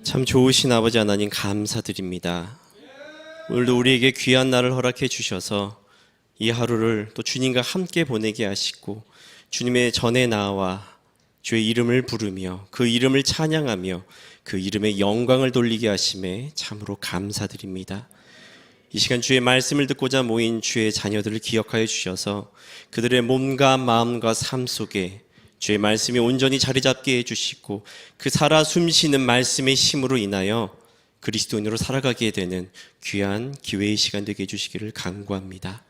참 좋으신 아버지 하나님 감사드립니다. 오늘도 우리에게 귀한 날을 허락해 주셔서 이 하루를 또 주님과 함께 보내게 하시고 주님의 전에 나와 주의 이름을 부르며 그 이름을 찬양하며 그 이름의 영광을 돌리게 하심에 참으로 감사드립니다. 이 시간 주의 말씀을 듣고자 모인 주의 자녀들을 기억하여 주셔서 그들의 몸과 마음과 삶 속에 주의 말씀이 온전히 자리 잡게 해주시고 그 살아 숨쉬는 말씀의 힘으로 인하여 그리스도인으로 살아가게 되는 귀한 기회의 시간 되게 해주시기를 간구합니다.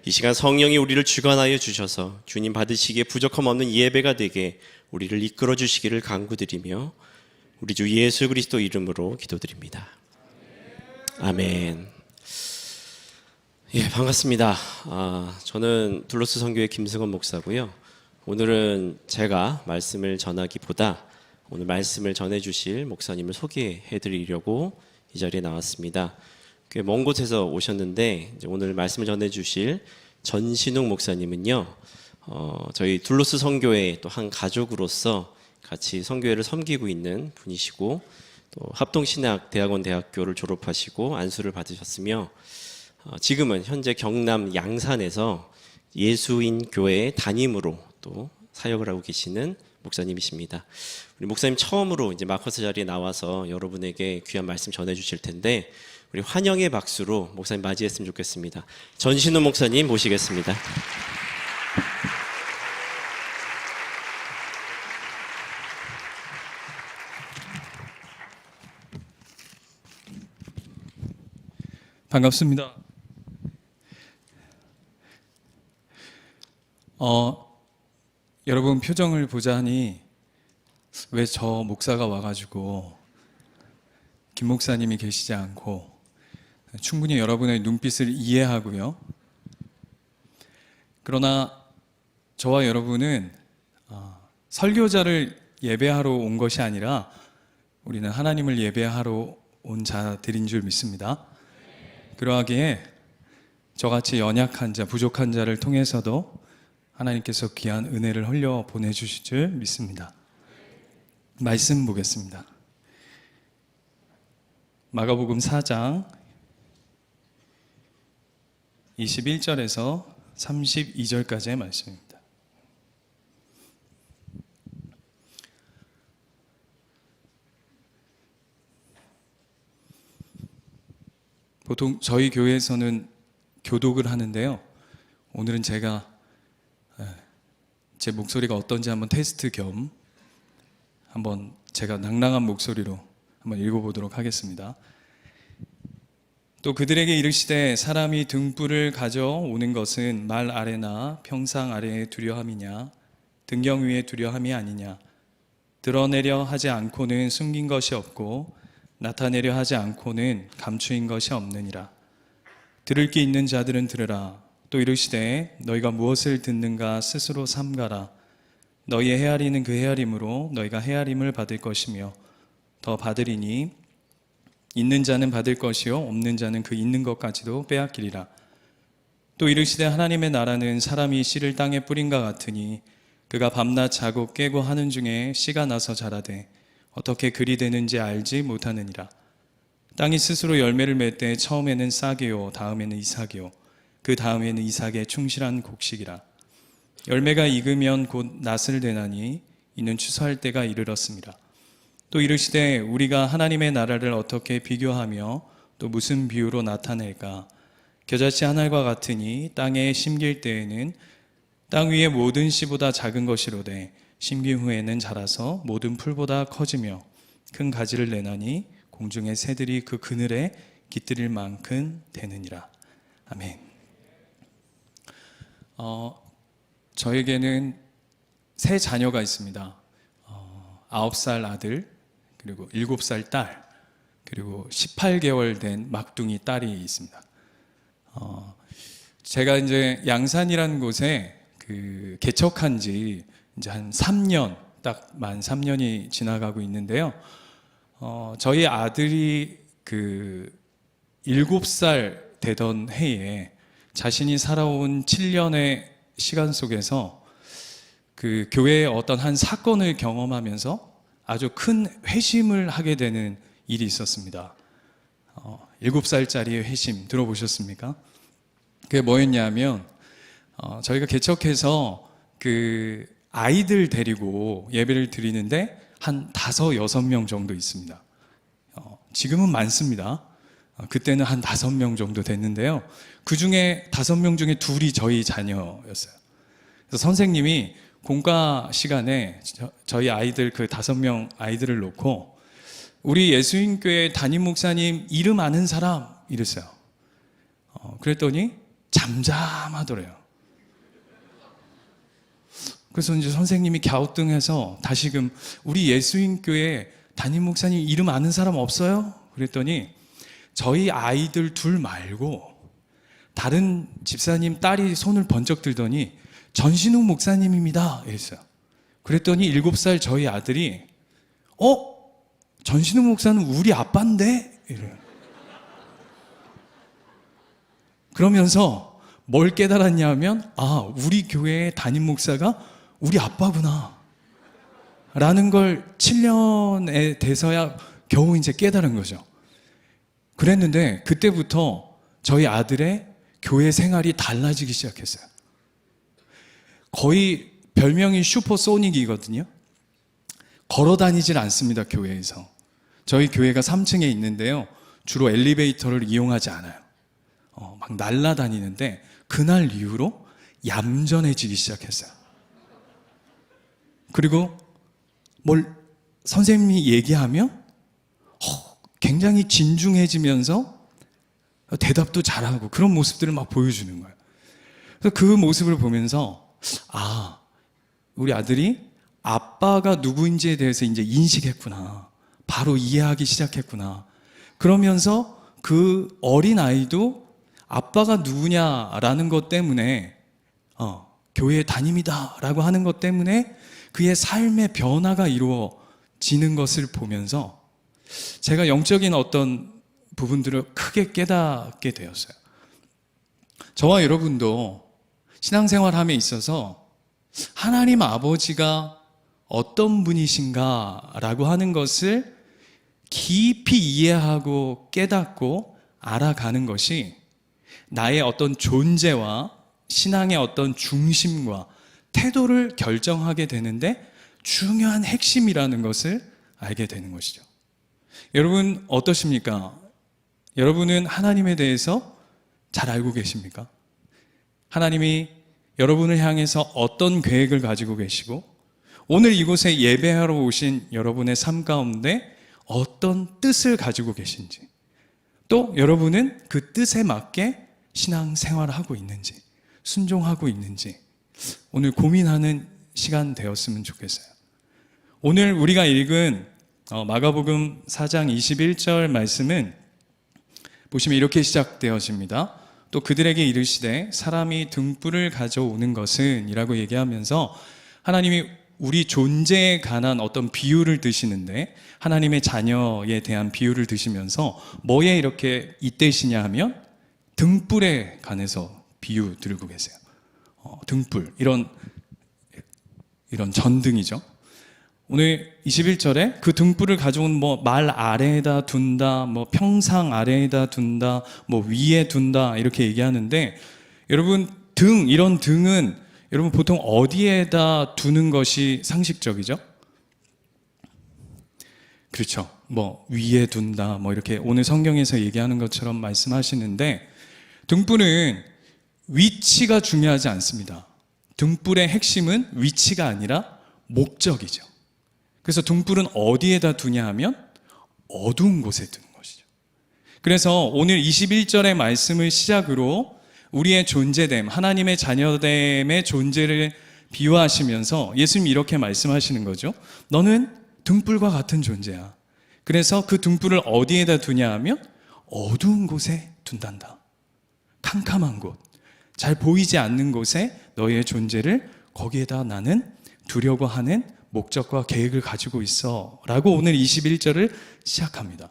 이 시간 성령이 우리를 주관하여 주셔서 주님 받으시기에 부족함 없는 예배가 되게 우리를 이끌어 주시기를 간구드리며 우리 주 예수 그리스도 이름으로 기도드립니다. 아멘. 예, 반갑습니다. 저는 둘로스 선교회 김승원 목사고요. 오늘은 제가 말씀을 전하기보다 오늘 말씀을 전해주실 목사님을 소개해드리려고 이 자리에 나왔습니다. 꽤 먼 곳에서 오셨는데 이제 오늘 말씀을 전해주실 전신욱 목사님은요, 저희 둘로스 선교회 또 한 가족으로서 같이 선교회를 섬기고 있는 분이시고 또 합동신학대학원 대학교를 졸업하시고 안수를 받으셨으며 지금은 현재 경남 양산에서 예수인 교회 담임으로 또 사역을 하고 계시는 목사님이십니다. 우리 목사님 처음으로 이제 마커스 자리에 나와서 여러분에게 귀한 말씀 전해 주실 텐데 우리 환영의 박수로 목사님 맞이했으면 좋겠습니다. 전신우 목사님 모시겠습니다. 반갑습니다. 여러분 표정을 보자니 왜 저 목사가 와가지고 김 목사님이 계시지 않고 충분히 여러분의 눈빛을 이해하고요. 그러나 저와 여러분은 설교자를 예배하러 온 것이 아니라 우리는 하나님을 예배하러 온 자들인 줄 믿습니다. 그러하기에 저같이 연약한 자, 부족한 자를 통해서도 하나님께서 귀한 은혜를 흘려 보내주실 줄 믿습니다. 말씀 보겠습니다. 마가복음 4장 21절에서 32절까지의 말씀입니다. 보통 저희 교회에서는 교독을 하는데요. 오늘은 제가 제 목소리가 어떤지 한번 테스트 겸 한번 제가 낭랑한 목소리로 한번 읽어보도록 하겠습니다. 또 그들에게 이르시되 사람이 등불을 가져오는 것은 말 아래나 평상 아래에 두려함이냐 등경 위에 두려함이 아니냐 드러내려 하지 않고는 숨긴 것이 없고 나타내려 하지 않고는 감추인 것이 없느니라. 들을 게 있는 자들은 들으라. 또 이르시되 너희가 무엇을 듣는가 스스로 삼가라. 너희의 헤아리는 그 헤아림으로 너희가 헤아림을 받을 것이며 더 받으리니 있는 자는 받을 것이요 없는 자는 그 있는 것까지도 빼앗기리라. 또 이르시되 하나님의 나라는 사람이 씨를 땅에 뿌린과 같으니 그가 밤낮 자고 깨고 하는 중에 씨가 나서 자라되 어떻게 그리 되는지 알지 못하느니라. 땅이 스스로 열매를 맺되 처음에는 싹이요 다음에는 이삭이요 그 다음에는 이삭의 충실한 곡식이라. 열매가 익으면 곧 낫을 되나니 이는 추수할 때가 이르렀습니다. 또 이르시되 우리가 하나님의 나라를 어떻게 비교하며 또 무슨 비유로 나타낼까? 겨자씨 한 알과 같으니 땅에 심길 때에는 땅 위의 모든 씨보다 작은 것이로되 심긴 후에는 자라서 모든 풀보다 커지며 큰 가지를 내나니 공중의 새들이 그 그늘에 깃들일 만큼 되느니라. 아멘. 저에게는 세 자녀가 있습니다. 9살 아들, 그리고 7살 딸, 그리고 18개월 된 막둥이 딸이 있습니다. 제가 이제 양산이라는 곳에 개척한 지 이제 한 3년, 딱 만 3년이 지나가고 있는데요. 저희 아들이 7살 되던 해에 자신이 살아온 7년의 시간 속에서 교회의 어떤 한 사건을 경험하면서 아주 큰 회심을 하게 되는 일이 있었습니다. 7살짜리의 회심 들어보셨습니까? 그게 뭐였냐면 저희가 개척해서 그 아이들 데리고 예배를 드리는데 한 5, 6명 정도 있습니다. 지금은 많습니다. 그때는 한 5명 정도 됐는데요. 그 중에 5명 중에 2이 저희 자녀였어요. 그래서 선생님이 공과 시간에 저희 아이들 그 5명 아이들을 놓고 우리 예수님교회 담임 목사님 이름 아는 사람 이랬어요. 그랬더니 잠잠하더래요. 그래서 이제 선생님이 갸우뚱해서 다시금 우리 예수님교회 담임 목사님 이름 아는 사람 없어요? 그랬더니 저희 아이들 둘 말고 다른 집사님 딸이 손을 번쩍 들더니 전신욱 목사님입니다 이랬어요. 그랬더니 7살 저희 아들이 전신욱 목사는 우리 아빠인데? 이래요. 그러면서 뭘 깨달았냐면 우리 교회의 담임 목사가 우리 아빠구나 라는 걸 7년에 돼서야 겨우 이제 깨달은 거죠. 그랬는데 그때부터 저희 아들의 교회 생활이 달라지기 시작했어요. 거의 별명이 슈퍼소닉이거든요. 걸어 다니질 않습니다, 교회에서. 저희 교회가 3층에 있는데요. 주로 엘리베이터를 이용하지 않아요. 막 날아다니는데 그날 이후로 얌전해지기 시작했어요. 그리고 뭘 선생님이 얘기하면 굉장히 진중해지면서 대답도 잘하고 그런 모습들을 막 보여주는 거예요. 그래서 그 모습을 보면서 우리 아들이 아빠가 누구인지에 대해서 이제 인식했구나. 바로 이해하기 시작했구나. 그러면서 그 어린 아이도 아빠가 누구냐라는 것 때문에 교회 담임이다라고 하는 것 때문에 그의 삶의 변화가 이루어지는 것을 보면서 제가 영적인 어떤 부분들을 크게 깨닫게 되었어요. 저와 여러분도 신앙생활함에 있어서 하나님 아버지가 어떤 분이신가라고 하는 것을 깊이 이해하고 깨닫고 알아가는 것이 나의 어떤 존재와 신앙의 어떤 중심과 태도를 결정하게 되는데 중요한 핵심이라는 것을 알게 되는 것이죠. 여러분 어떠십니까? 여러분은 하나님에 대해서 잘 알고 계십니까? 하나님이 여러분을 향해서 어떤 계획을 가지고 계시고 오늘 이곳에 예배하러 오신 여러분의 삶 가운데 어떤 뜻을 가지고 계신지 또 여러분은 그 뜻에 맞게 신앙생활을 하고 있는지 순종하고 있는지 오늘 고민하는 시간 되었으면 좋겠어요. 오늘 우리가 읽은 마가복음 4장 21절 말씀은 보시면 이렇게 시작되어집니다. 또 그들에게 이르시되 사람이 등불을 가져오는 것은 이라고 얘기하면서 하나님이 우리 존재에 관한 어떤 비유를 드시는데 하나님의 자녀에 대한 비유를 드시면서 뭐에 이렇게 잇대시냐 하면 등불에 관해서 비유 들고 계세요. 등불 이런 전등이죠. 오늘 21절에 그 등불을 가져온 말 아래에다 둔다, 평상 아래에다 둔다, 위에 둔다 이렇게 얘기하는데 여러분 이런 등은 여러분 보통 어디에다 두는 것이 상식적이죠? 그렇죠. 위에 둔다, 이렇게 오늘 성경에서 얘기하는 것처럼 말씀하시는데 등불은 위치가 중요하지 않습니다. 등불의 핵심은 위치가 아니라 목적이죠. 그래서 등불은 어디에다 두냐 하면 어두운 곳에 두는 것이죠. 그래서 오늘 21절의 말씀을 시작으로 우리의 존재됨, 하나님의 자녀됨의 존재를 비유하시면서 예수님이 이렇게 말씀하시는 거죠. 너는 등불과 같은 존재야. 그래서 그 등불을 어디에다 두냐 하면 어두운 곳에 둔단다. 캄캄한 곳, 잘 보이지 않는 곳에 너의 존재를 거기에다 나는 두려고 하는 목적과 계획을 가지고 있어 라고 오늘 21절을 시작합니다.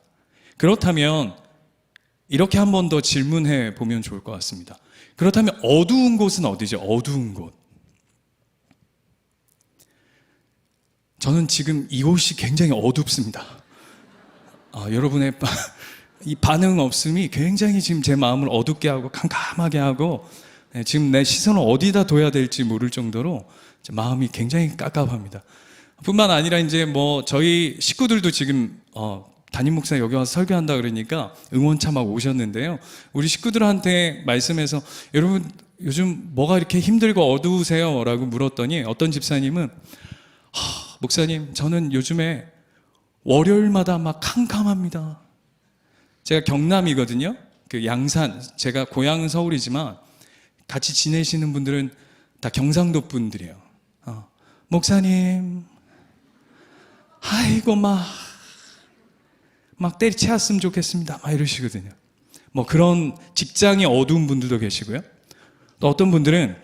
그렇다면 이렇게 한 번 더 질문해 보면 좋을 것 같습니다. 그렇다면 어두운 곳은 어디죠? 어두운 곳. 저는 지금 이곳이 굉장히 어둡습니다. 여러분의 이 반응 없음이 굉장히 지금 제 마음을 어둡게 하고 캄캄하게 하고 지금 내 시선을 어디다 둬야 될지 모를 정도로 마음이 굉장히 깝깝합니다. 뿐만 아니라 이제 뭐 저희 식구들도 지금 담임 목사 여기 와서 설교한다 그러니까 응원차 막 오셨는데요. 우리 식구들한테 말씀해서 여러분 요즘 뭐가 이렇게 힘들고 어두우세요? 라고 물었더니 어떤 집사님은 목사님 저는 요즘에 월요일마다 막 캄캄합니다. 제가 경남이거든요. 그 양산, 제가 고향은 서울이지만 같이 지내시는 분들은 다 경상도 분들이에요. 목사님, 아이고 막 때리치웠으면 좋겠습니다. 막 이러시거든요. 뭐 그런 직장이 어두운 분들도 계시고요. 또 어떤 분들은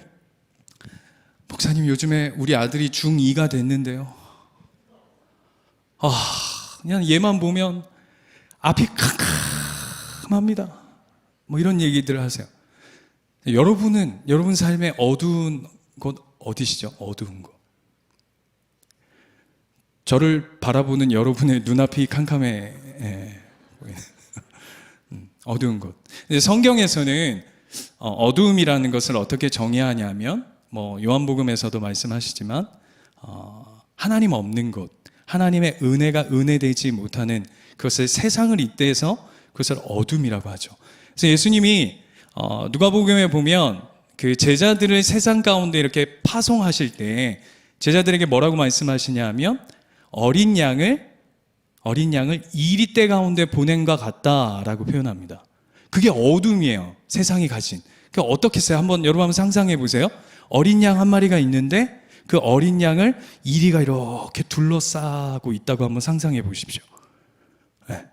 목사님 요즘에 우리 아들이 중2가 됐는데요. 그냥 얘만 보면 앞이 캄캄합니다. 뭐 이런 얘기들을 하세요. 여러분 삶의 어두운 곳 어디시죠? 어두운 곳. 저를 바라보는 여러분의 눈앞이 캄캄해 보이는 어두운 곳. 성경에서는 어두움이라는 것을 어떻게 정의하냐면 뭐 요한복음에서도 말씀하시지만 하나님 없는 곳, 하나님의 은혜가 은혜되지 못하는 그것을 세상을 잇대서 그것을 어둠이라고 하죠. 그래서 예수님이 누가복음에 보면 그 제자들을 세상 가운데 이렇게 파송하실 때 제자들에게 뭐라고 말씀하시냐 하면 어린 양을 이리떼 가운데 보낸 것 같다라고 표현합니다. 그게 어둠이에요. 세상이 가진. 그러니까 어떻겠어요? 여러분 한번 상상해 보세요. 어린 양 한 마리가 있는데 그 어린 양을 이리가 이렇게 둘러싸고 있다고 한번 상상해 보십시오. 네.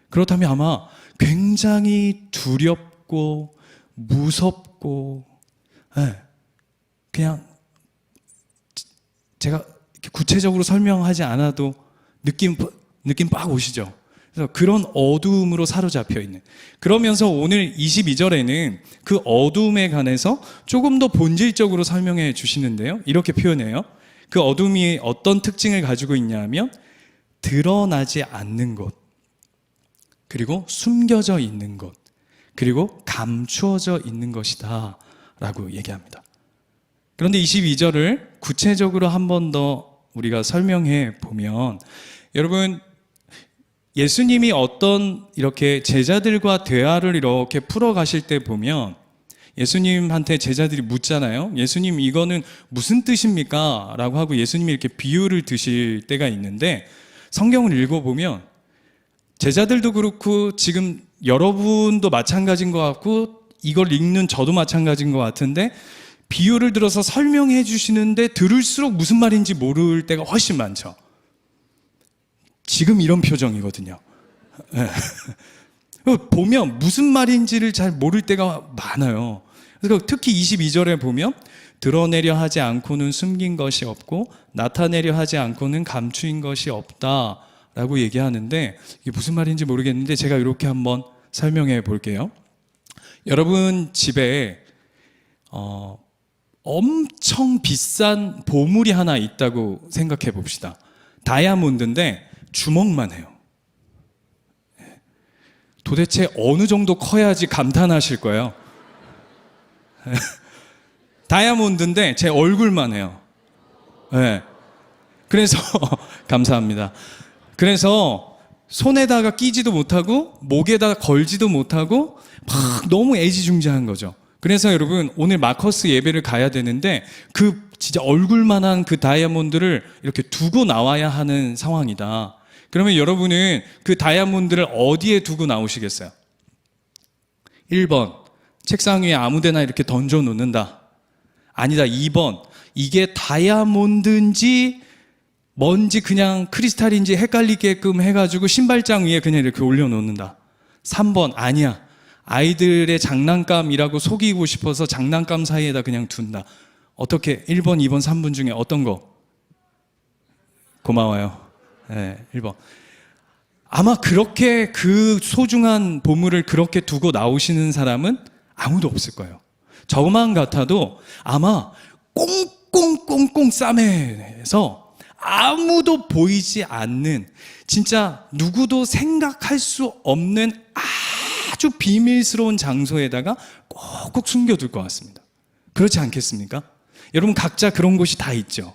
그렇다면 아마 굉장히 두렵고 무섭고 그냥 제가 구체적으로 설명하지 않아도 느낌 빡 오시죠? 그래서 그런 어두움으로 사로잡혀 있는. 그러면서 오늘 22절에는 그 어두움에 관해서 조금 더 본질적으로 설명해 주시는데요. 이렇게 표현해요. 그 어둠이 어떤 특징을 가지고 있냐면 드러나지 않는 것, 그리고 숨겨져 있는 것, 그리고 감추어져 있는 것이다 라고 얘기합니다. 그런데 22절을 구체적으로 한 번 더 우리가 설명해 보면 여러분 예수님이 어떤 이렇게 제자들과 대화를 이렇게 풀어가실 때 보면 예수님한테 제자들이 묻잖아요. 예수님 이거는 무슨 뜻입니까? 라고 하고 예수님이 이렇게 비유를 드실 때가 있는데 성경을 읽어보면 제자들도 그렇고 지금 여러분도 마찬가지인 것 같고 이걸 읽는 저도 마찬가지인 것 같은데 비유를 들어서 설명해 주시는데 들을수록 무슨 말인지 모를 때가 훨씬 많죠. 지금 이런 표정이거든요. 보면 무슨 말인지를 잘 모를 때가 많아요. 그래서 특히 22절에 보면 드러내려 하지 않고는 숨긴 것이 없고 나타내려 하지 않고는 감추인 것이 없다라고 얘기하는데 이게 무슨 말인지 모르겠는데 제가 이렇게 한번 설명해 볼게요. 여러분 집에 엄청 비싼 보물이 하나 있다고 생각해 봅시다. 다이아몬드인데 주먹만 해요. 도대체 어느 정도 커야지 감탄하실 거예요. 다이아몬드인데 제 얼굴만 해요. 네. 그래서 감사합니다. 그래서 손에다가 끼지도 못하고 목에다가 걸지도 못하고 막 너무 애지중지한 거죠. 그래서 여러분 오늘 마커스 예배를 가야 되는데 그 진짜 얼굴만한 그 다이아몬드를 이렇게 두고 나와야 하는 상황이다. 그러면 여러분은 그 다이아몬드를 어디에 두고 나오시겠어요? 1번 책상 위에 아무데나 이렇게 던져 놓는다. 아니다. 2번 이게 다이아몬드인지 뭔지 그냥 크리스탈인지 헷갈리게끔 해가지고 신발장 위에 그냥 이렇게 올려놓는다. 3번 아니야. 아이들의 장난감이라고 속이고 싶어서 장난감 사이에다 그냥 둔다. 어떻게 1번, 2번, 3번 중에 어떤 거? 고마워요. 네, 1번. 아마 그렇게 그 소중한 보물을 그렇게 두고 나오시는 사람은 아무도 없을 거예요. 저만 같아도 아마 꽁꽁꽁꽁 싸매서 아무도 보이지 않는, 진짜 누구도 생각할 수 없는 아주 비밀스러운 장소에다가 꼭꼭 숨겨둘 것 같습니다. 그렇지 않겠습니까? 여러분 각자 그런 곳이 다 있죠.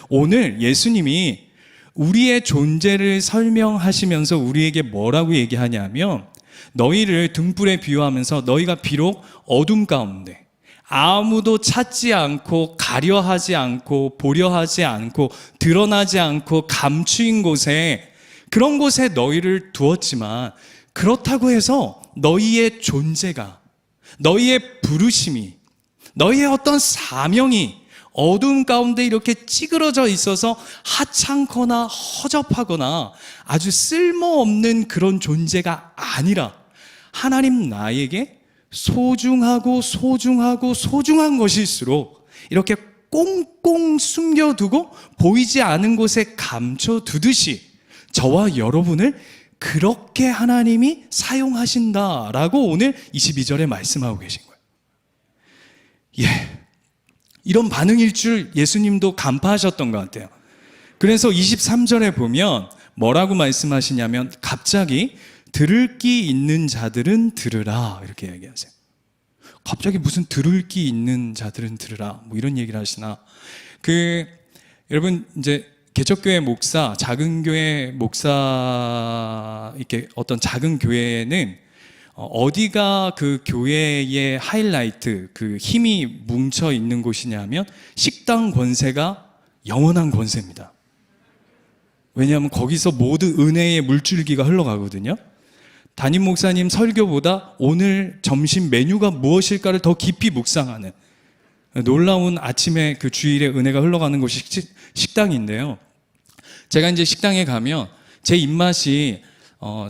오늘 예수님이 우리의 존재를 설명하시면서 우리에게 뭐라고 얘기하냐면, 너희를 등불에 비유하면서 너희가 비록 어둠 가운데 아무도 찾지 않고 가려하지 않고 보려하지 않고 드러나지 않고 감추인 곳에, 그런 곳에 너희를 두었지만, 그렇다고 해서 너희의 존재가, 너희의 부르심이, 너희의 어떤 사명이 어둠 가운데 이렇게 찌그러져 있어서 하찮거나 허접하거나 아주 쓸모없는 그런 존재가 아니라, 하나님 나에게 소중하고 소중하고 소중한 것일수록 이렇게 꽁꽁 숨겨두고 보이지 않은 곳에 감춰두듯이 저와 여러분을 그렇게 하나님이 사용하신다라고 오늘 22절에 말씀하고 계신 거예요. 예, 이런 반응일 줄 예수님도 간파하셨던 것 같아요. 그래서 23절에 보면 뭐라고 말씀하시냐면, 갑자기 들을 귀 있는 자들은 들으라, 이렇게 얘기하세요. 갑자기 무슨 들을 귀 있는 자들은 들으라, 뭐 이런 얘기를 하시나. 여러분 이제 개척교회 목사, 작은 교회 목사, 이렇게 어떤 작은 교회에는 어디가 그 교회의 하이라이트, 그 힘이 뭉쳐 있는 곳이냐면 식당 권세가 영원한 권세입니다. 왜냐하면 거기서 모든 은혜의 물줄기가 흘러가거든요. 담임 목사님 설교보다 오늘 점심 메뉴가 무엇일까를 더 깊이 묵상하는 놀라운 아침에 그 주일에 은혜가 흘러가는 곳이 식당인데요. 제가 이제 식당에 가면 제 입맛이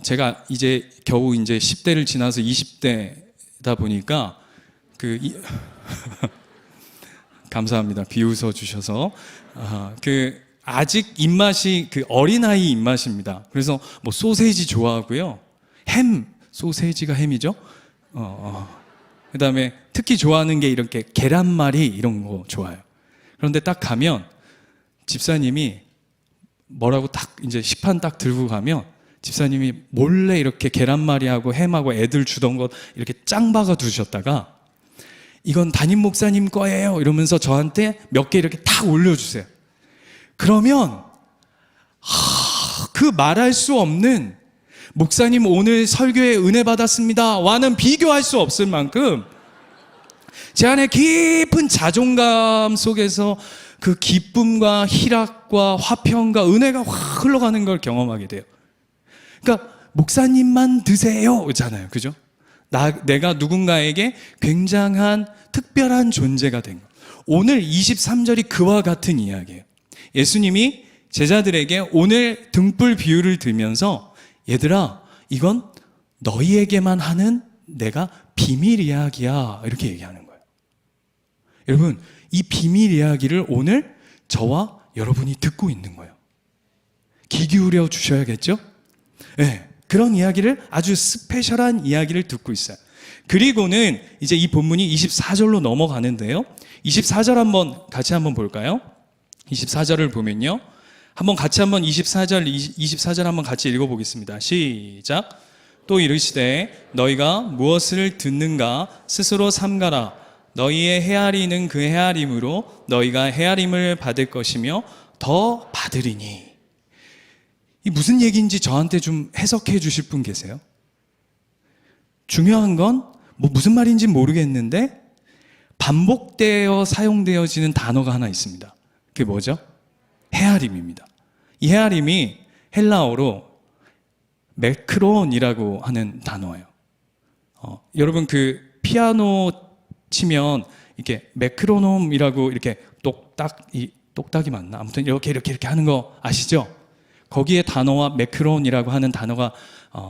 제가 이제 겨우 이제 10대를 지나서 20대다 보니까 감사합니다. 비웃어 주셔서. 아직 입맛이 어린아이 입맛입니다. 그래서 뭐 소세지 좋아하고요. 소세지가 햄이죠. 그 다음에 특히 좋아하는 게 이렇게 계란말이 이런 거 좋아요. 그런데 딱 가면 집사님이 뭐라고 딱 이제 식판 딱 들고 가면 집사님이 몰래 이렇게 계란말이하고 햄하고 애들 주던 것 이렇게 짱 박아 두셨다가, 이건 담임 목사님 거예요 이러면서 저한테 몇 개 이렇게 탁 올려주세요. 그러면 그 말할 수 없는, 목사님 오늘 설교에 은혜 받았습니다 와는 비교할 수 없을 만큼 제 안에 깊은 자존감 속에서 그 기쁨과 희락과 화평과 은혜가 확 흘러가는 걸 경험하게 돼요. 그러니까 목사님만 드세요 잖아요, 그죠? 내가 누군가에게 굉장한 특별한 존재가 된 거. 오늘 23절이 그와 같은 이야기예요. 예수님이 제자들에게 오늘 등불 비유를 들면서, 얘들아 이건 너희에게만 하는 내가 비밀 이야기야, 이렇게 얘기하는 거예요. 여러분, 이 비밀 이야기를 오늘 저와 여러분이 듣고 있는 거예요. 귀 기울여 주셔야겠죠? 네, 그런 이야기를, 아주 스페셜한 이야기를 듣고 있어요. 그리고는 이제 이 본문이 24절로 넘어가는데요. 24절 같이 한번 볼까요? 24절을 보면요, 같이 24절 한번 같이 읽어보겠습니다. 시작. 또 이르시되 너희가 무엇을 듣는가 스스로 삼가라. 너희의 헤아리는 그 헤아림으로 너희가 헤아림을 받을 것이며 더 받으리니. 이 무슨 얘기인지 저한테 좀 해석해 주실 분 계세요? 중요한 건 무슨 말인지 모르겠는데 반복되어 사용되어지는 단어가 하나 있습니다. 그게 뭐죠? 헤아림입니다. 이 헤아림이 헬라어로 메크론이라고 하는 단어예요. 여러분 피아노 치면 이렇게 메크로놈이라고 이렇게 똑딱이 맞나? 아무튼 이렇게 하는 거 아시죠? 거기에 단어와 메크론이라고 하는 단어가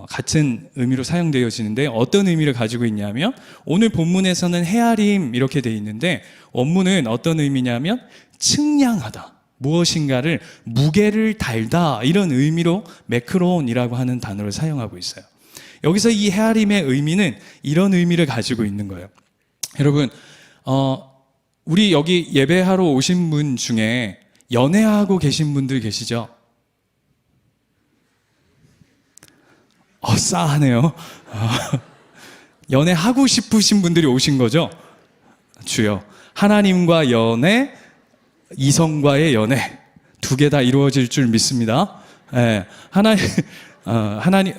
같은 의미로 사용되어지는데, 어떤 의미를 가지고 있냐면, 오늘 본문에서는 헤아림 이렇게 돼 있는데 원문은 어떤 의미냐면 측량하다, 무엇인가를 무게를 달다, 이런 의미로 메크론이라고 하는 단어를 사용하고 있어요. 여기서 이 헤아림의 의미는 이런 의미를 가지고 있는 거예요. 여러분, 우리 여기 예배하러 오신 분 중에 연애하고 계신 분들 계시죠? 싸하네요. 연애하고 싶으신 분들이 오신 거죠? 주여. 하나님과 연애, 이성과의 연애 두 개 다 이루어질 줄 믿습니다. 예, 하나님,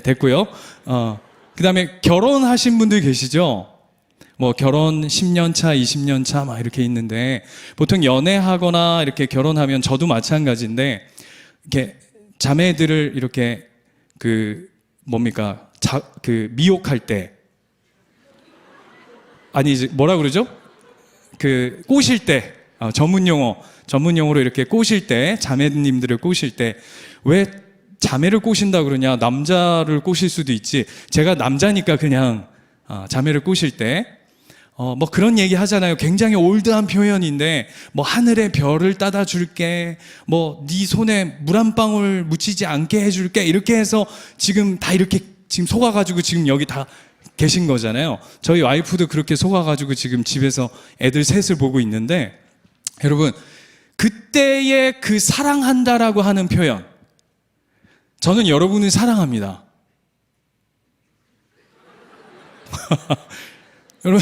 됐고요. 그 다음에 결혼하신 분들 계시죠? 뭐 결혼 10년 차, 20년 차 막 이렇게 있는데 보통 연애하거나 이렇게 결혼하면 저도 마찬가지인데 이렇게 자매들을 이렇게 미혹할 때 아니 이제 뭐라 그러죠? 꼬실 때 전문용어로 이렇게 꼬실 때 자매님들을 꼬실 때 왜 자매를 꼬신다 그러냐? 남자를 꼬실 수도 있지. 제가 남자니까 그냥 자매를 꼬실 때 뭐 그런 얘기 하잖아요. 굉장히 올드한 표현인데 뭐 하늘의 별을 따다 줄게, 뭐 네 손에 물 한 방울 묻히지 않게 해줄게, 이렇게 해서 지금 다 이렇게 지금 속아가지고 지금 여기 다 계신 거잖아요. 저희 와이프도 그렇게 속아가지고 지금 집에서 애들 셋을 보고 있는데, 여러분 그때의 그 사랑한다라고 하는 표현, 저는 여러분을 사랑합니다. 여러분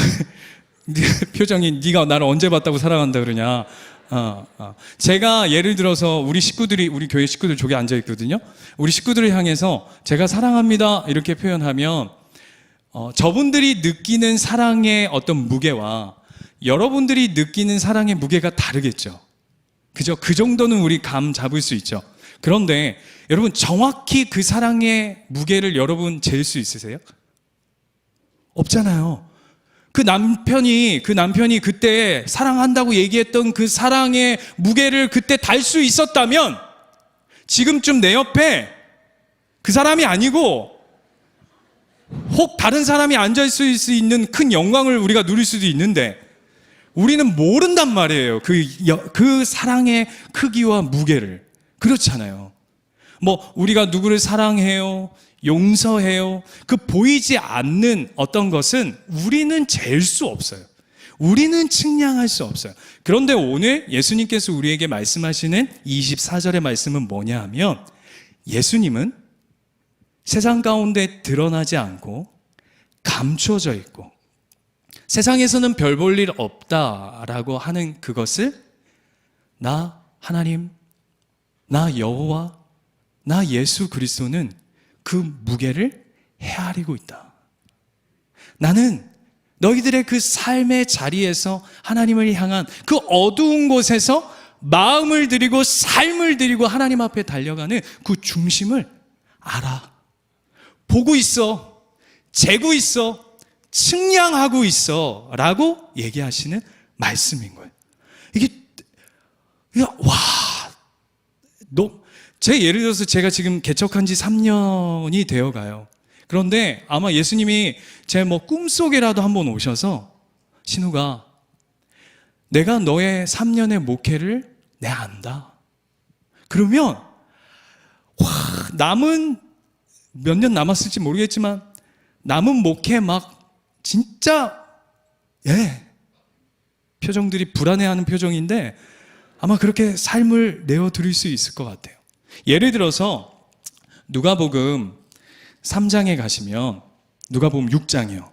표정이 네가 나를 언제 봤다고 사랑한다 그러냐. 제가 예를 들어서 우리 교회 식구들 저기 앉아 있거든요. 우리 식구들을 향해서 제가 사랑합니다 이렇게 표현하면 저분들이 느끼는 사랑의 어떤 무게와 여러분들이 느끼는 사랑의 무게가 다르겠죠. 그죠? 그 정도는 우리 감 잡을 수 있죠. 그런데 여러분 정확히 그 사랑의 무게를 여러분 잴 수 있으세요? 없잖아요. 그 남편이 그때 사랑한다고 얘기했던 그 사랑의 무게를 그때 달 수 있었다면 지금쯤 내 옆에 그 사람이 아니고 혹 다른 사람이 앉아있을 수 있는 큰 영광을 우리가 누릴 수도 있는데 우리는 모른단 말이에요. 그 사랑의 크기와 무게를. 그렇잖아요. 뭐 우리가 누구를 사랑해요, 용서해요, 그 보이지 않는 어떤 것은 우리는 잴 수 없어요. 우리는 측량할 수 없어요. 그런데 오늘 예수님께서 우리에게 말씀하시는 24절의 말씀은 뭐냐 하면, 예수님은 세상 가운데 드러나지 않고 감추어져 있고 세상에서는 별 볼 일 없다라고 하는 그것을 나 하나님, 나 여호와, 나 예수 그리스도는 그 무게를 헤아리고 있다. 나는 너희들의 그 삶의 자리에서 하나님을 향한 그 어두운 곳에서 마음을 드리고 삶을 드리고 하나님 앞에 달려가는 그 중심을 알아. 보고 있어. 재고 있어. 측량하고 있어. 라고 얘기하시는 말씀인 거예요. 제 예를 들어서 제가 지금 개척한 지 3년이 되어 가요. 그런데 아마 예수님이 제 꿈속에라도 한번 오셔서, 신우가 내가 너의 3년의 목회를 내가 안다. 그러면 남은 몇 년 남았을지 모르겠지만 남은 목회 진짜 표정들이 불안해하는 표정인데 아마 그렇게 삶을 내어드릴 수 있을 것 같아요. 예를 들어서 누가복음 3장에 가시면, 누가복음 6장이요.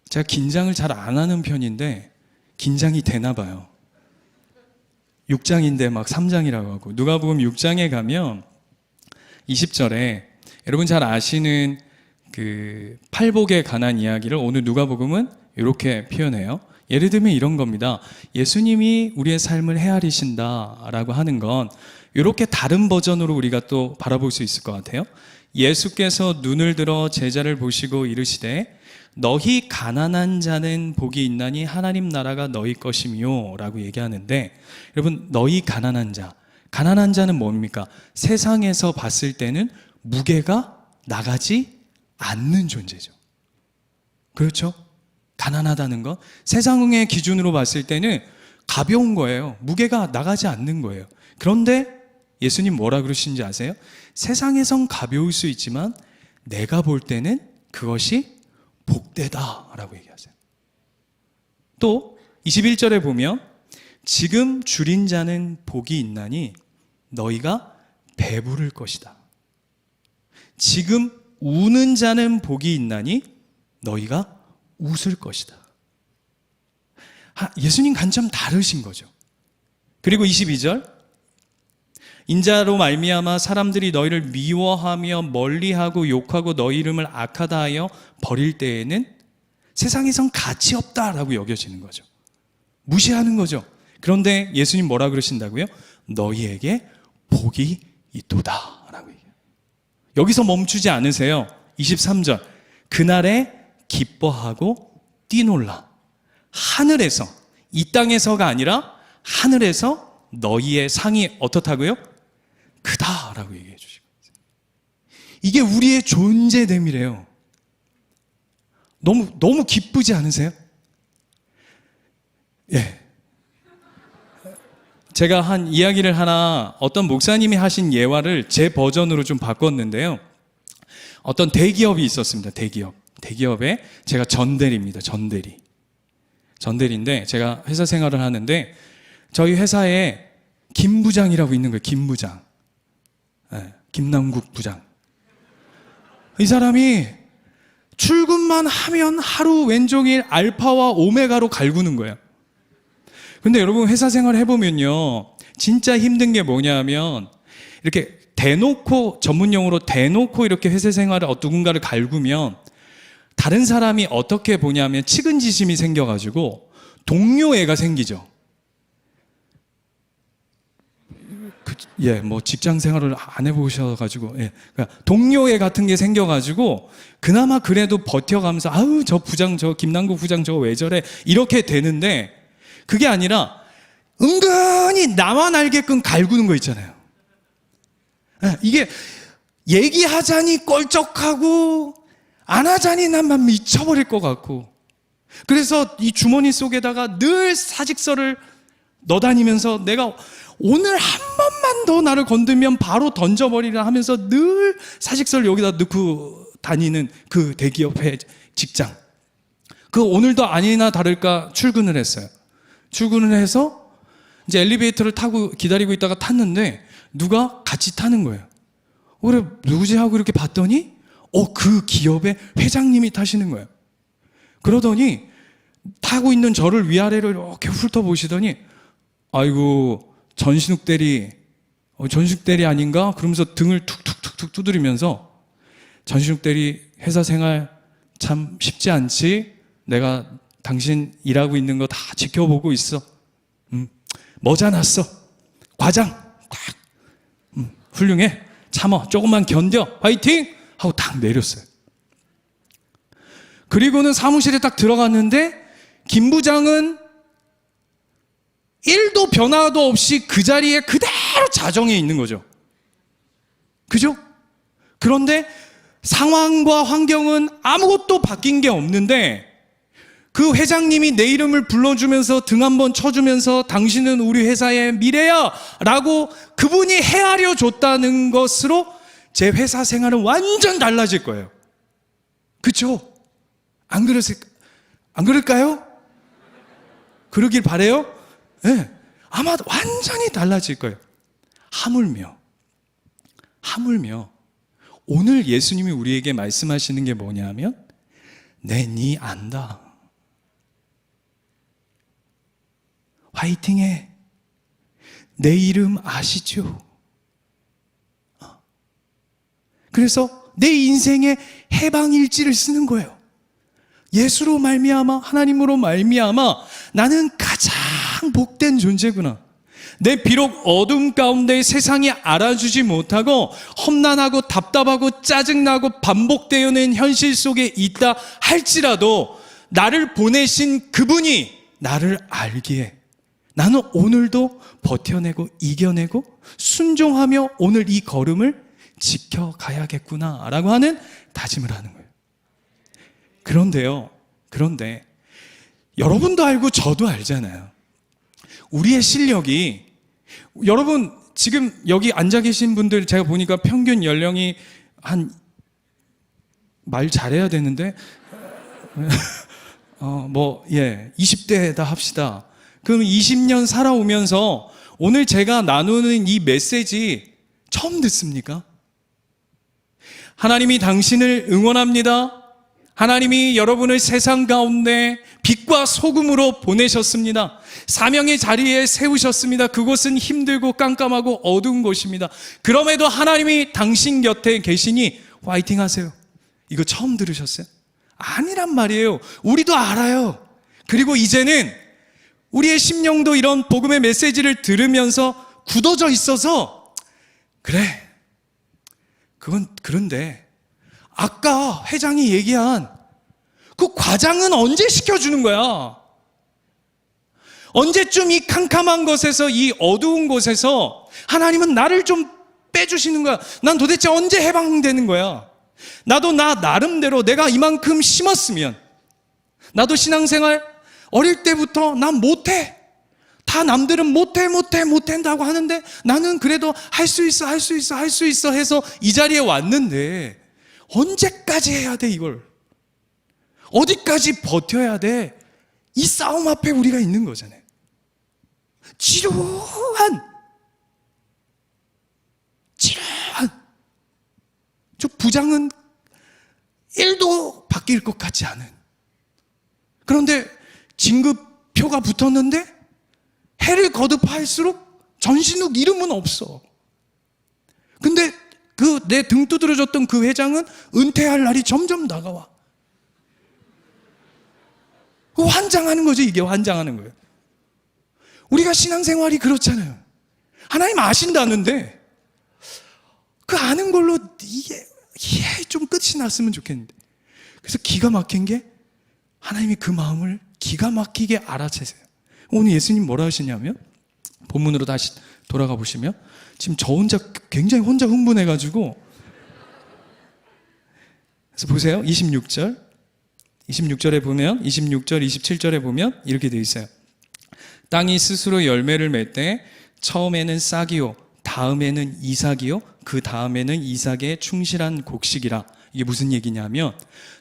제가 긴장을 잘 안 하는 편인데 긴장이 되나 봐요. 6장인데 3장이라고 하고, 누가복음 6장에 가면 20절에 여러분 잘 아시는 그 팔복에 관한 이야기를 오늘 누가복음은 이렇게 표현해요. 예를 들면 이런 겁니다. 예수님이 우리의 삶을 헤아리신다라고 하는 건 이렇게 다른 버전으로 우리가 또 바라볼 수 있을 것 같아요. 예수께서 눈을 들어 제자를 보시고 이르시되 너희 가난한 자는 복이 있나니 하나님 나라가 너희 것이며 라고 얘기하는데, 여러분 너희 가난한 자는 뭡니까? 세상에서 봤을 때는 무게가 나가지 않는 존재죠. 그렇죠? 가난하다는 건 세상의 기준으로 봤을 때는 가벼운 거예요. 무게가 나가지 않는 거예요. 그런데 예수님 뭐라 그러시는지 아세요? 세상에선 가벼울 수 있지만 내가 볼 때는 그것이 복되다라고 얘기하세요. 또 21절에 보면 지금 줄인 자는 복이 있나니 너희가 배부를 것이다. 지금 우는 자는 복이 있나니 너희가 웃을 것이다. 예수님 관점 다르신 거죠. 그리고 22절, 인자로 말미암아 사람들이 너희를 미워하며 멀리하고 욕하고 너희 이름을 악하다 하여 버릴 때에는 세상에선 가치 없다라고 여겨지는 거죠. 무시하는 거죠. 그런데 예수님 뭐라 그러신다고요? 너희에게 복이 있도다 라고 얘기해요. 여기서 멈추지 않으세요. 23절, 그날에 기뻐하고 뛰놀라. 하늘에서, 이 땅에서가 아니라 하늘에서 너희의 상이 어떻다고요? 크다라고 얘기해 주시고, 이게 우리의 존재됨이래요. 너무 기쁘지 않으세요? 예. 제가 한 이야기를 하나, 어떤 목사님이 하신 예화를 제 버전으로 좀 바꿨는데요. 어떤 대기업이 있었습니다. 대기업에 제가 전대리입니다. 전대리인데 제가 회사 생활을 하는데 저희 회사에 김 부장이라고 있는 거예요. 김 부장. 네, 김남국 부장. 이 사람이 출근만 하면 하루 왼종일 알파와 오메가로 갈구는 거예요. 근데 여러분 회사 생활 해보면요, 진짜 힘든 게 뭐냐면 이렇게 대놓고, 전문용어로 대놓고 이렇게 회사 생활을 누군가를 갈구면 다른 사람이 어떻게 보냐면 측은지심이 생겨가지고 동료애가 생기죠. 뭐 직장 생활을 안 해보셔가지고, 그러니까 동료애 같은 게 생겨가지고 그나마 그래도 버텨가면서 아우 저 부장, 저 김남국 부장 저 왜 저래 이렇게 되는데, 그게 아니라 은근히 나만 알게끔 갈구는 거 있잖아요. 이게 얘기하자니 껄쩍하고 안 하자니 난만 미쳐버릴 것 같고, 그래서 이 주머니 속에다가 늘 사직서를 넣어다니면서 내가 오늘 한 번만 더 나를 건들면 바로 던져버리라 하면서 늘 사직서를 여기다 넣고 다니는 그 대기업의 직장. 그 오늘도 아니나 다를까 출근을 했어요. 출근을 해서 이제 엘리베이터를 타고 기다리고 있다가 탔는데 누가 같이 타는 거예요. 그래, 누구지 하고 이렇게 봤더니 그 기업의 회장님이 타시는 거예요. 그러더니 타고 있는 저를 위아래로 이렇게 훑어보시더니 아이고 전신욱 대리 아닌가? 그러면서 등을 툭툭툭툭 두드리면서 전신욱 대리 회사 생활 참 쉽지 않지? 내가 당신 일하고 있는 거 다 지켜보고 있어. 머지않았어. 과장 훌륭해. 참어. 조금만 견뎌. 화이팅! 하고 딱 내렸어요. 그리고는 사무실에 딱 들어갔는데 김 부장은 1도 변화도 없이 그 자리에 그대로 자정해 있는 거죠. 그죠? 그런데 상황과 환경은 아무것도 바뀐 게 없는데 그 회장님이 내 이름을 불러주면서 등 한번 쳐주면서 당신은 우리 회사의 미래야 라고 그분이 헤아려 줬다는 것으로 제 회사 생활은 완전 달라질 거예요. 그렇죠? 안 그럴까요? 그러길 바래요? 네, 아마 완전히 달라질 거예요. 하물며 오늘 예수님이 우리에게 말씀하시는 게 뭐냐면 니 안다. 화이팅해. 내 이름 아시죠? 그래서 내 인생의 해방일지를 쓰는 거예요. 예수로 말미암아, 하나님으로 말미암아 나는 가장 복된 존재구나. 내 비록 어둠 가운데 세상이 알아주지 못하고 험난하고 답답하고 짜증나고 반복되어는 현실 속에 있다 할지라도 나를 보내신 그분이 나를 알기에 나는 오늘도 버텨내고 이겨내고 순종하며 오늘 이 걸음을 지켜가야겠구나 라고 하는 다짐을 하는 거예요. 그런데 여러분도 알고 저도 알잖아요. 우리의 실력이, 여러분 지금 여기 앉아 계신 분들 제가 보니까 평균 연령이 말 잘해야 되는데 20대다 합시다. 그럼 20년 살아오면서 오늘 제가 나누는 이 메시지 처음 듣습니까? 하나님이 당신을 응원합니다. 하나님이 여러분을 세상 가운데 빛과 소금으로 보내셨습니다. 사명의 자리에 세우셨습니다. 그곳은 힘들고 깜깜하고 어두운 곳입니다. 그럼에도 하나님이 당신 곁에 계시니 화이팅 하세요. 이거 처음 들으셨어요? 아니란 말이에요. 우리도 알아요. 그리고 이제는 우리의 심령도 이런 복음의 메시지를 들으면서 굳어져 있어서 그래, 그건 그런데 아까 회장이 얘기한 그 과장은 언제 시켜주는 거야? 언제쯤 이 캄캄한 곳에서, 이 어두운 곳에서 하나님은 나를 좀 빼주시는 거야? 난 도대체 언제 해방되는 거야? 나도 나 나름대로 내가 이만큼 심었으면, 나도 신앙생활 어릴 때부터 난 못해. 다 남들은 못한다고 하는데 나는 그래도 할 수 있어 해서 이 자리에 왔는데 언제까지 해야 돼 이걸? 어디까지 버텨야 돼? 이 싸움 앞에 우리가 있는 거잖아요. 지루한 저 부장은 1도 바뀔 것 같지 않은, 그런데 진급표가 붙었는데 해를 거듭할수록 전신욱 이름은 없어. 근데 그 내 등 두드려줬던 그 회장은 은퇴할 날이 점점 다가와. 환장하는 거죠. 이게 환장하는 거예요. 우리가 신앙생활이 그렇잖아요. 하나님 아신다는데 그 아는 걸로 이게 좀 끝이 났으면 좋겠는데, 그래서 기가 막힌 게 하나님이 그 마음을 기가 막히게 알아채세요. 오늘 예수님 뭐라 하시냐면, 본문으로 다시 돌아가 보시면 지금 저 혼자 굉장히 혼자 흥분해가지고, 그래서 보세요. 26절에 보면, 26절 27절에 보면 이렇게 되어 있어요. 땅이 스스로 열매를 맺을 때 처음에는 싹이요 다음에는 이삭이요 그 다음에는 이삭의 충실한 곡식이라. 이게 무슨 얘기냐면,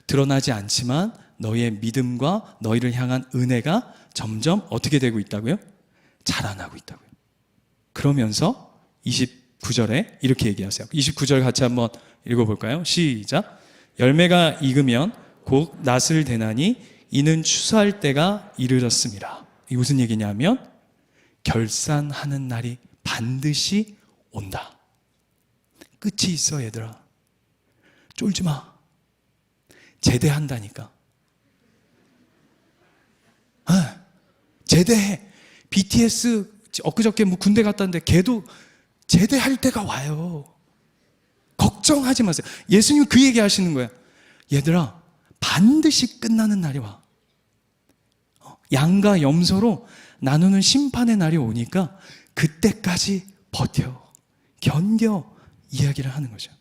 드러나지 않지만 너희의 믿음과 너희를 향한 은혜가 점점 어떻게 되고 있다고요? 자라나고 있다고요. 그러면서 29절에 이렇게 얘기하세요. 29절 같이 한번 읽어볼까요? 시작. 열매가 익으면 곧 낫을 대나니 이는 추수할 때가 이르렀습니다. 이게 무슨 얘기냐면 결산하는 날이 반드시 온다. 끝이 있어 얘들아. 쫄지 마. 제대한다니까. 제대해. BTS 엊그저께 뭐 군대 갔다 왔는데 걔도 제대할 때가 와요. 걱정하지 마세요. 예수님 그 얘기 하시는 거예요. 얘들아, 반드시 끝나는 날이 와. 양과 염소로 나누는 심판의 날이 오니까 그때까지 버텨, 견뎌 이야기를 하는 거죠.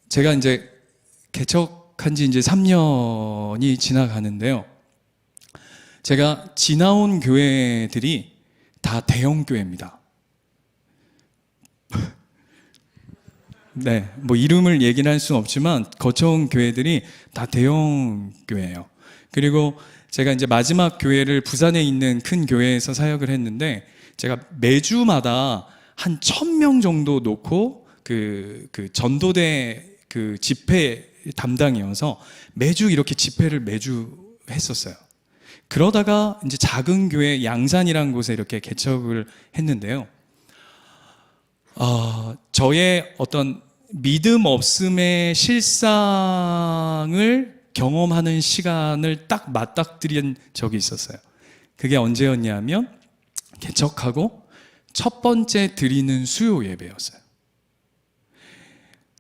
제가 이제 개척한 지 이제 3년이 지나가는데요. 제가 지나온 교회들이 다 대형 교회입니다. 네, 뭐 이름을 얘기는 할 수는 없지만 거쳐온 교회들이 다 대형 교회예요. 그리고 제가 이제 마지막 교회를 부산에 있는 큰 교회에서 사역을 했는데, 제가 매주마다 한 1,000명 정도 놓고 그 전도대 그 집회 담당이어서 매주 이렇게 집회를 매주 했었어요. 그러다가 이제 작은 교회 양산이라는 곳에 이렇게 개척을 했는데요. 저의 어떤 믿음 없음의 실상을 경험하는 시간을 딱 맞닥뜨린 적이 있었어요. 그게 언제였냐면 개척하고 첫 번째 드리는 수요 예배였어요.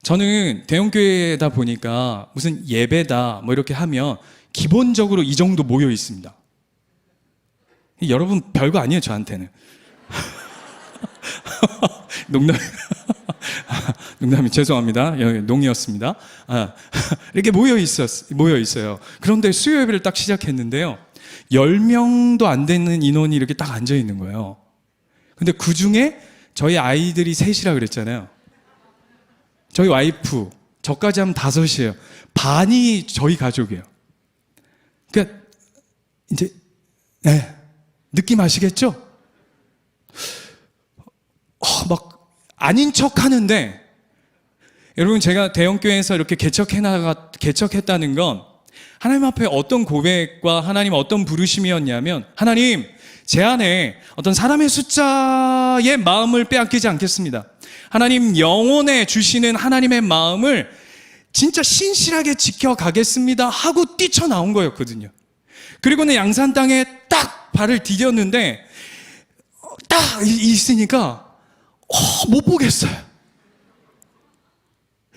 저는 대형교회다 보니까 무슨 예배다 뭐 이렇게 하면 기본적으로 이 정도 모여 있습니다. 여러분 별거 아니에요 저한테는. 농담이 죄송합니다. 농이었습니다. 이렇게 모여 있어요. 그런데 수요 예배를 딱 시작했는데요. 10명도 안 되는 인원이 이렇게 딱 앉아 있는 거예요. 근데 그 중에 저희 아이들이 셋이라 그랬잖아요. 저희 와이프, 저까지 하면 5이에요. 반이 저희 가족이에요. 그러니까 이제 네, 느낌 아시겠죠? 막 아닌 척 하는데, 여러분 제가 대형교회에서 이렇게 개척했다는 건 하나님 앞에 어떤 고백과 하나님 어떤 부르심이었냐면, 하나님 제 안에 어떤 사람의 숫자의 마음을 빼앗기지 않겠습니다. 하나님 영혼에 주시는 하나님의 마음을 진짜 신실하게 지켜가겠습니다 하고 뛰쳐나온 거였거든요. 그리고는 양산 땅에 딱 발을 디뎠는데 딱 있으니까 못 보겠어요.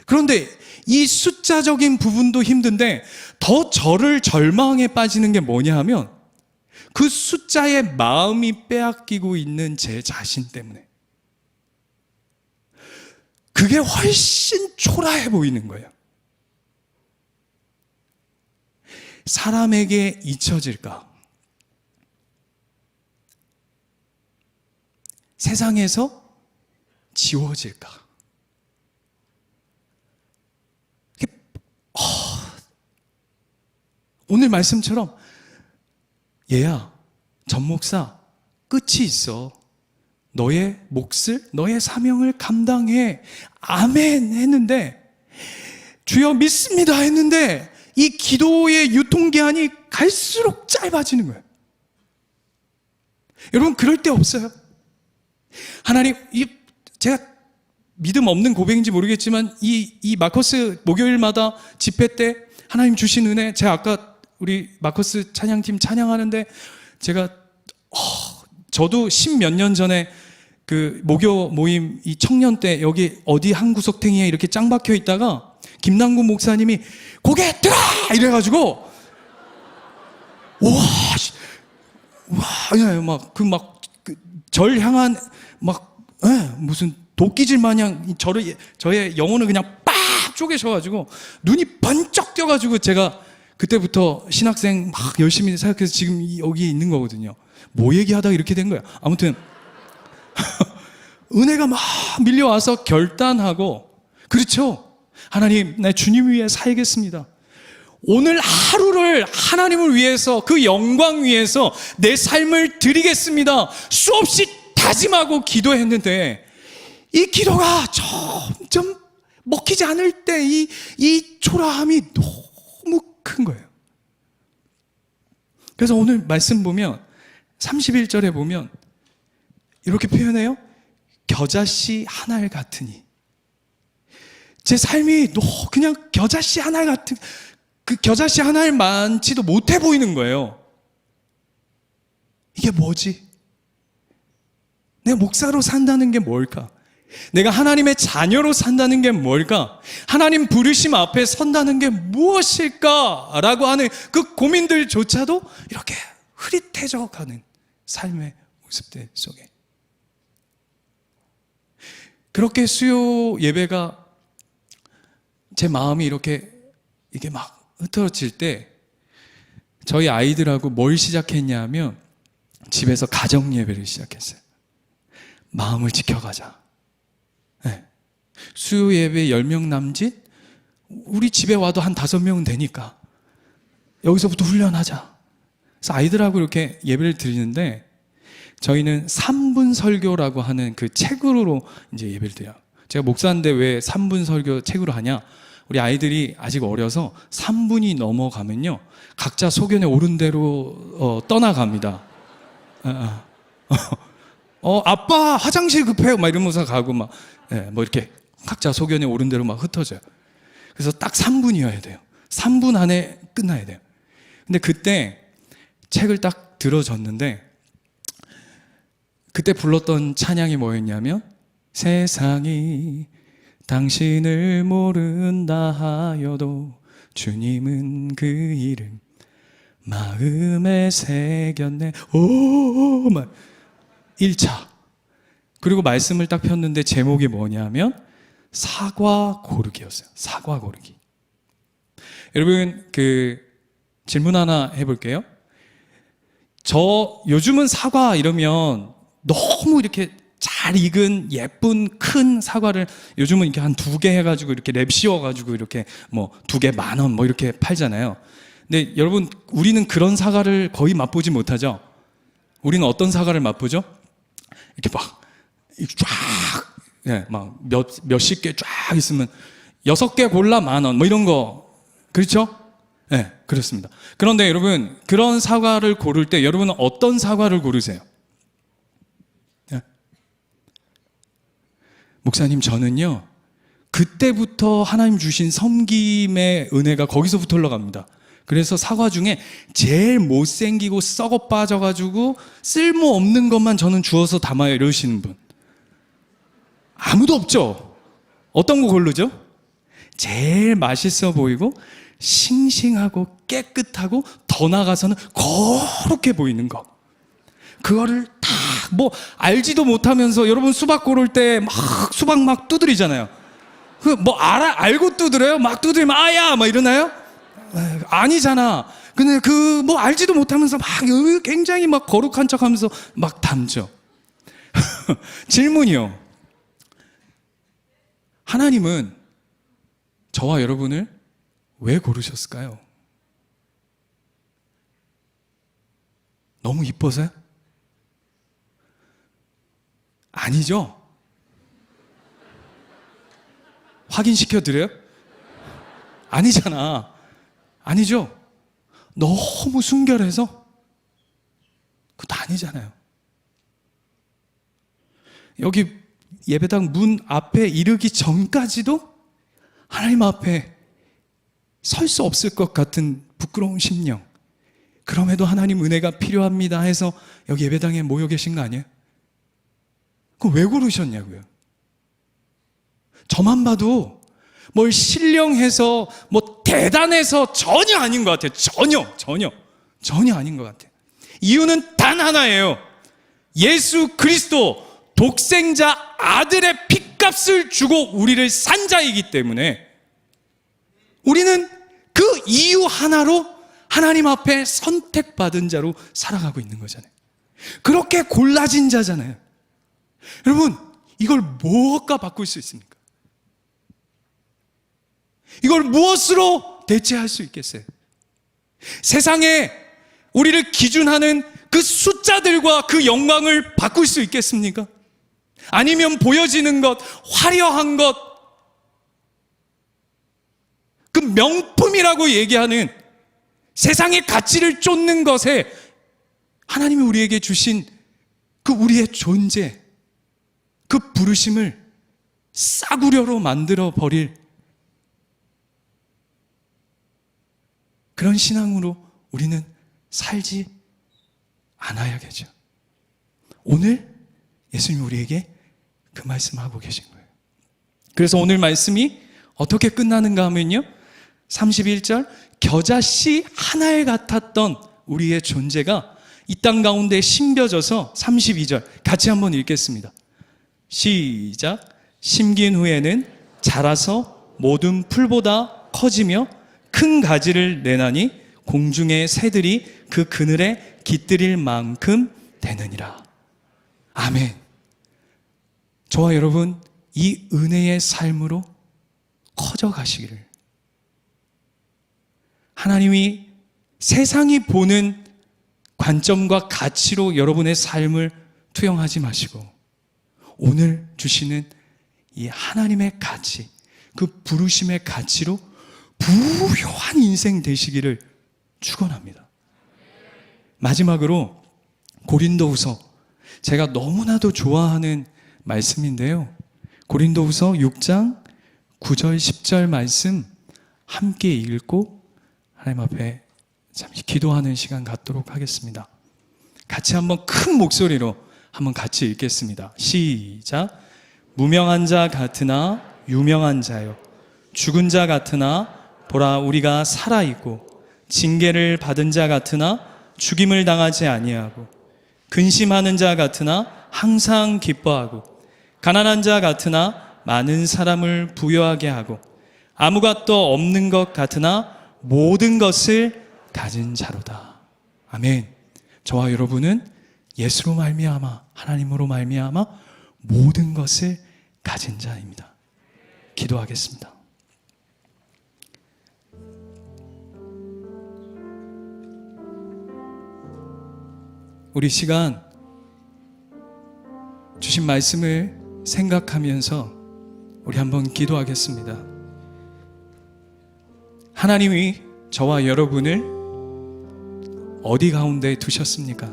그런데 이 숫자적인 부분도 힘든데 더 저를 절망에 빠지는 게 뭐냐 하면, 그 숫자의 마음이 빼앗기고 있는 제 자신 때문에 그게 훨씬 초라해 보이는 거예요. 사람에게 잊혀질까? 세상에서 지워질까? 오늘 말씀처럼, 얘야, 전 목사, 끝이 있어. 너의 몫을, 너의 사명을 감당해. 아멘 했는데, 주여 믿습니다 했는데, 이 기도의 유통기한이 갈수록 짧아지는 거예요. 여러분, 그럴 때 없어요? 하나님, 제가 믿음 없는 고백인지 모르겠지만, 이 마커스 목요일마다 집회 때 하나님 주신 은혜, 제가 아까 우리 마커스 찬양팀 찬양하는데 제가 저도 10몇 년 전에 그 목요 모임 이 청년 때 여기 어디 한 구석탱이에 이렇게 짱 박혀 있다가 김남군 목사님이 고개 들어! 이래가지고 절 향한 무슨 도끼질 마냥 저의 영혼을 그냥 빡 쪼개셔가지고 눈이 번쩍 떠가지고 제가 그때부터 신학생 막 열심히 생각해서 지금 여기 있는 거거든요. 뭐 얘기하다가 이렇게 된 거야. 아무튼 은혜가 막 밀려와서 결단하고, 그렇죠, 하나님 나 주님 위해 살겠습니다. 오늘 하루를 하나님을 위해서, 그 영광 위해서 내 삶을 드리겠습니다. 수없이 다짐하고 기도했는데 이 기도가 점점 먹히지 않을 때 이 초라함이 너무 큰 거예요. 그래서 오늘 말씀 보면 31절에 보면 이렇게 표현해요. 겨자씨 한 알 같으니. 제 삶이 그냥 겨자씨 한 알 같은, 그 겨자씨 한 알 많지도 못해 보이는 거예요. 이게 뭐지? 내가 목사로 산다는 게 뭘까? 내가 하나님의 자녀로 산다는 게 뭘까? 하나님 부르심 앞에 선다는 게 무엇일까? 라고 하는 그 고민들조차도 이렇게 흐릿해져 가는 삶의 모습들 속에, 그렇게 수요 예배가 제 마음이 이렇게 이게 막 흐트러질 때 저희 아이들하고 뭘 시작했냐면 집에서 가정 예배를 시작했어요. 마음을 지켜가자. 네. 수요 예배 10명 남짓, 우리 집에 와도 한 5명은 되니까 여기서부터 훈련하자. 그래서 아이들하고 이렇게 예배를 드리는데, 저희는 3분 설교라고 하는 그 책으로 이제 예배를 드려요. 제가 목사인데 왜 3분 설교 책으로 하냐? 우리 아이들이 아직 어려서 3분이 넘어가면요, 각자 소견에 오른 대로 떠나갑니다. 아빠 화장실 급해요 막 이러면서 가고 막 뭐 이렇게 각자 소견에 오른 대로 막 흩어져요. 그래서 딱 3분이어야 돼요. 3분 안에 끝나야 돼요. 근데 그때 책을 딱 들어줬는데 그때 불렀던 찬양이 뭐였냐면, 세상이 당신을 모른다 하여도 주님은 그 이름 마음에 새겼네. 막 1차. 그리고 말씀을 딱 폈는데 제목이 뭐냐면 사과 고르기였어요. 사과 고르기. 여러분, 그 질문 하나 해볼게요. 저 요즘은 사과 이러면 너무 이렇게 잘 익은 예쁜 큰 사과를 요즘은 이렇게 한 2개 해가지고 이렇게 랩 씌워가지고 이렇게 뭐 2개 10,000원 뭐 이렇게 팔잖아요. 근데 여러분, 우리는 그런 사과를 거의 맛보지 못하죠. 우리는 어떤 사과를 맛보죠? 이렇게 막 쫙, 예, 막 몇십 개 쫙 있으면 6개 골라 10,000원 뭐 이런 거, 그렇죠? 네, 그렇습니다. 그런데 여러분, 그런 사과를 고를 때 여러분은 어떤 사과를 고르세요? 네. 목사님, 저는요, 그때부터 하나님 주신 섬김의 은혜가 거기서부터 흘러갑니다. 그래서 사과 중에 제일 못생기고 썩어 빠져가지고 쓸모없는 것만 저는 주워서 담아요, 이러시는 분 아무도 없죠? 어떤 거 고르죠? 제일 맛있어 보이고 싱싱하고 깨끗하고 더 나아가서는 거룩해 보이는 거, 그거를 다 뭐 알지도 못하면서, 여러분 수박 고를 때 막 수박 막 두드리잖아요. 그 뭐 알고 두드려요? 막 두드리면 아야 막 이러나요? 아니잖아. 근데 그 뭐 알지도 못하면서 막 굉장히 막 거룩한 척하면서 막 담죠. 질문이요. 하나님은 저와 여러분을 왜 고르셨을까요? 너무 이뻐서요? 아니죠? 확인시켜 드려요? 아니잖아. 아니죠? 너무 순결해서? 그것도 아니잖아요. 여기 예배당 문 앞에 이르기 전까지도 하나님 앞에 설 수 없을 것 같은 부끄러운 심령, 그럼에도 하나님 은혜가 필요합니다 해서 여기 예배당에 모여 계신 거 아니에요? 그거 왜 고르셨냐고요? 저만 봐도 뭘 신령해서 뭐 대단해서 전혀 아닌 것 같아요. 전혀 아닌 것 같아요. 이유는 단 하나예요. 예수 그리스도 독생자 아들의 핏값을 주고 우리를 산 자이기 때문에 우리는 그 이유 하나로 하나님 앞에 선택받은 자로 살아가고 있는 거잖아요. 그렇게 골라진 자잖아요. 여러분, 이걸 무엇과 바꿀 수 있습니까? 이걸 무엇으로 대체할 수 있겠어요? 세상에 우리를 기준하는 그 숫자들과 그 영광을 바꿀 수 있겠습니까? 아니면 보여지는 것, 화려한 것, 그 명품이라고 얘기하는 세상의 가치를 쫓는 것에 하나님이 우리에게 주신 그 우리의 존재, 그 부르심을 싸구려로 만들어 버릴 그런 신앙으로 우리는 살지 않아야겠죠. 오늘 예수님이 우리에게 그 말씀을 하고 계신 거예요. 그래서 오늘 말씀이 어떻게 끝나는가 하면요, 31절, 겨자씨 하나에 같았던 우리의 존재가 이 땅 가운데 심겨져서 32절 같이 한번 읽겠습니다. 시작. 심긴 후에는 자라서 모든 풀보다 커지며 큰 가지를 내나니 공중의 새들이 그 그늘에 깃들일 만큼 되느니라. 아멘. 저와 여러분, 이 은혜의 삶으로 커져 가시기를, 하나님이 세상이 보는 관점과 가치로 여러분의 삶을 투영하지 마시고 오늘 주시는 이 하나님의 가치, 그 부르심의 가치로 부유한 인생 되시기를 축원합니다. 마지막으로 고린도후서, 제가 너무나도 좋아하는 말씀인데요, 고린도후서 6장 9절 10절 말씀 함께 읽고 하나님 앞에 잠시 기도하는 시간 갖도록 하겠습니다. 같이 한번 큰 목소리로 한번 같이 읽겠습니다. 시작. 무명한 자 같으나 유명한 자요, 죽은 자 같으나 보라 우리가 살아있고, 징계를 받은 자 같으나 죽임을 당하지 아니하고, 근심하는 자 같으나 항상 기뻐하고, 가난한 자 같으나 많은 사람을 부유하게 하고, 아무것도 없는 것 같으나 모든 것을 가진 자로다. 아멘. 저와 여러분은 예수로 말미암아, 하나님으로 말미암아 모든 것을 가진 자입니다. 기도하겠습니다. 우리 시간 주신 말씀을 생각하면서 우리 한번 기도하겠습니다. 하나님이 저와 여러분을 어디 가운데 두셨습니까?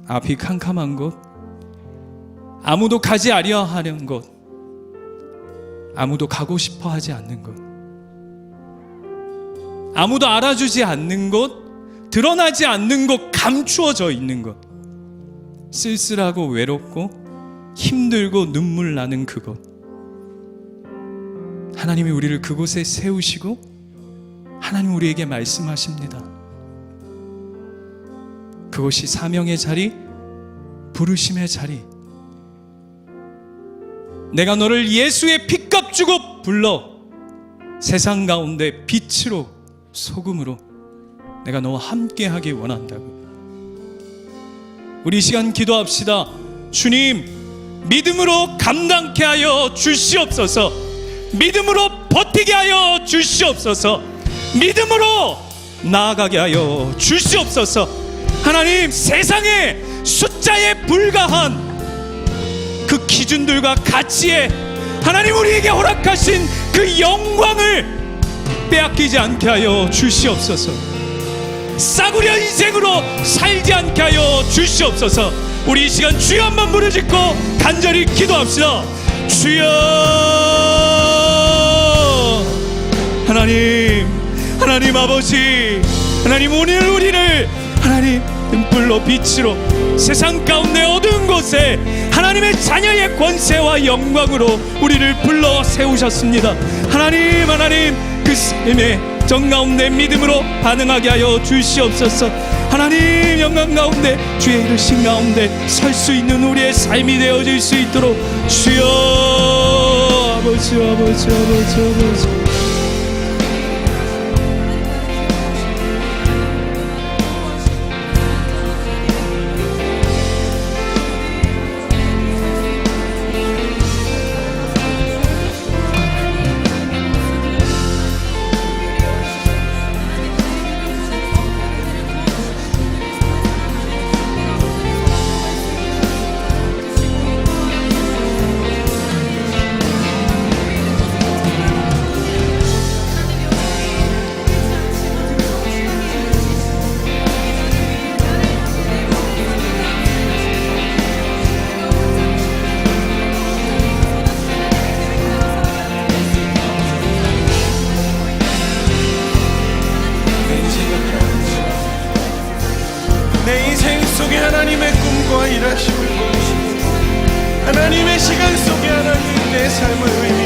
앞이 캄캄한 곳, 아무도 가지 아니하 하는 곳, 아무도 가고 싶어 하지 않는 곳, 아무도 알아주지 않는 곳, 드러나지 않는 곳, 감추어져 있는 곳, 쓸쓸하고 외롭고 힘들고 눈물 나는 그곳, 하나님이 우리를 그곳에 세우시고 하나님 우리에게 말씀하십니다. 그것이 사명의 자리, 부르심의 자리. 내가 너를 예수의 핏값 주고 불러 세상 가운데 빛으로 소금으로 내가 너와 함께하기 원한다고. 우리 이 시간 기도합시다. 주님, 믿음으로 감당케 하여 주시옵소서. 믿음으로 버티게 하여 주시옵소서. 믿음으로 나아가게 하여 주시옵소서. 하나님, 세상의 숫자에 불과한 그 기준들과 가치에 하나님 우리에게 허락하신 그 영광을 빼앗기지 않게 하여 주시옵소서. 싸구려 인생으로 살지 않게 하여 주시옵소서. 우리 이 시간 주여 한번 부르짖고 간절히 기도합시다. 주여, 하나님 아버지, 하나님 오늘 우리를 하나님 등불로 빛으로 세상 가운데 어두운 곳에 하나님의 자녀의 권세와 영광으로 우리를 불러 세우셨습니다. 하나님 그 삶의 정 가운데 믿음으로 반응하게 하여 주시옵소서. 하나님 영광 가운데 주의 이르신 가운데 설 수 있는 우리의 삶이 되어질 수 있도록 주여, 아버지. 내 인생 속에 하나님의 꿈과 일하심을 하나님의 시간 속에 하나님 내 삶을 의미